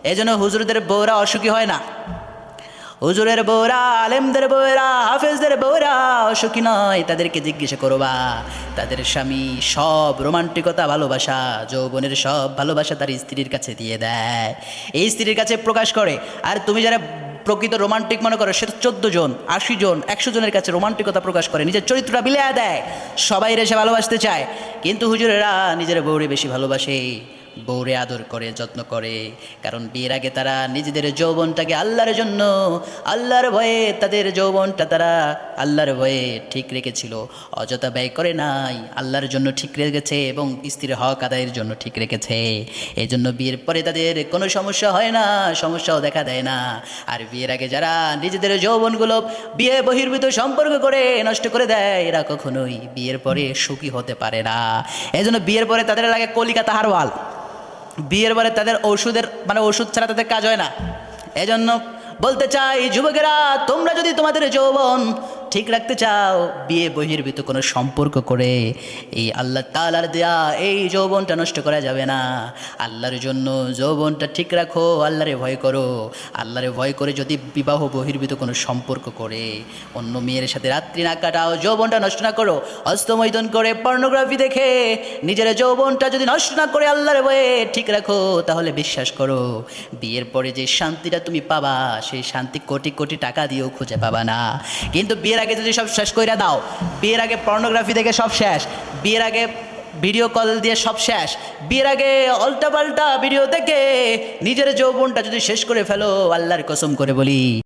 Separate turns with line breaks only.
এই জন্য হুজুরদের বউরা অসুখী হয় না, হুজুরের বউরা, আলেমদের বউরা, হাফেজদের বউরা অসুখী নয়। তাদেরকে জিজ্ঞাসা করবা, তাদের স্বামী সব রোমান্টিকতা, ভালোবাসা, যৌবনের সব ভালোবাসা তার স্ত্রীর কাছে দিয়ে দেয়, এই স্ত্রীর কাছে প্রকাশ করে। আর তুমি যারা প্রকৃত রোমান্টিক মনে করো, সে তো 14 জন, 80 জন, 100 জনের কাছে রোমান্টিকতা প্রকাশ করে, নিজের চরিত্রটা বিলিয়ে দেয়, সবাই সে ভালোবাসতে চায়। কিন্তু হুজুরেরা নিজের বউরে বেশি ভালোবাসে, বউরে আদর করে, যত্ন করে। কারণ বিয়ের আগে তারা নিজেদের যৌবনটাকে আল্লাহর জন্য, আল্লাহর ভয়ে তাদের যৌবনটা তারা আল্লাহর ভয়ে ঠিক রেখেছিল, অযথা ব্যয় করে নাই, আল্লাহর জন্য ঠিক রেখেছে এবং স্ত্রীর হক আদায়ের জন্য ঠিক রেখেছে। এই জন্য বিয়ের পরে তাদের কোনো সমস্যা হয় না, সমস্যাও দেখা দেয় না। আর বিয়ের আগে যারা নিজেদের যৌবনগুলো বিয়ে বহির্ভূত সম্পর্ক করে নষ্ট করে দেয়, এরা কখনোই বিয়ের পরে সুখী হতে পারে না। এই জন্য বিয়ের পরে তাদের লাগে কলিকাতা হারওয়াল, বিয়ের পরে তাদের ওষুধের ওষুধ ছাড়া তাদের কাজ হয় না। এজন্য বলতে চাই যুবকেরা, তোমরা যদি তোমাদের যৌবন ঠিক রাখতে চাও, বিয়ে বহির্ভূত কোনো সম্পর্ক করে এই আল্লাহ তাআলার দেয়া এই যৌবনটা নষ্ট করা যাবে না। আল্লাহর জন্য যৌবনটা ঠিক রাখো, আল্লাহরে ভয় করো। আল্লাহরে ভয় করে যদি বিবাহ বহির্ভূত কোনো সম্পর্ক করে অন্য মেয়ের সাথে রাত্রি না কাটাও, যৌবনটা নষ্ট না করো, হস্তমৈথুন করে পর্নোগ্রাফি দেখে নিজের যৌবনটা যদি নষ্ট না করে আল্লাহর ভয়ে ঠিক রাখো, তাহলে বিশ্বাস করো বিয়ের পরে যে শান্তিটা তুমি পাবা, সেই শান্তি কোটি কোটি টাকা দিয়েও খুঁজে পাবা না। কিন্তু বিয়ের আগে যদি সব শেষ কইরা দাও, বিয়ের আগে পর্নোগ্রাফি দেখে সব শেষ, বিয়ের আগে ভিডিও কল দিয়ে সব শেষ, বিয়ের আগে উল্টাপাল্টা ভিডিও দেখে নিজের যৌবনটা যদি শেষ করে ফেলো, আল্লাহর কসম করে বলি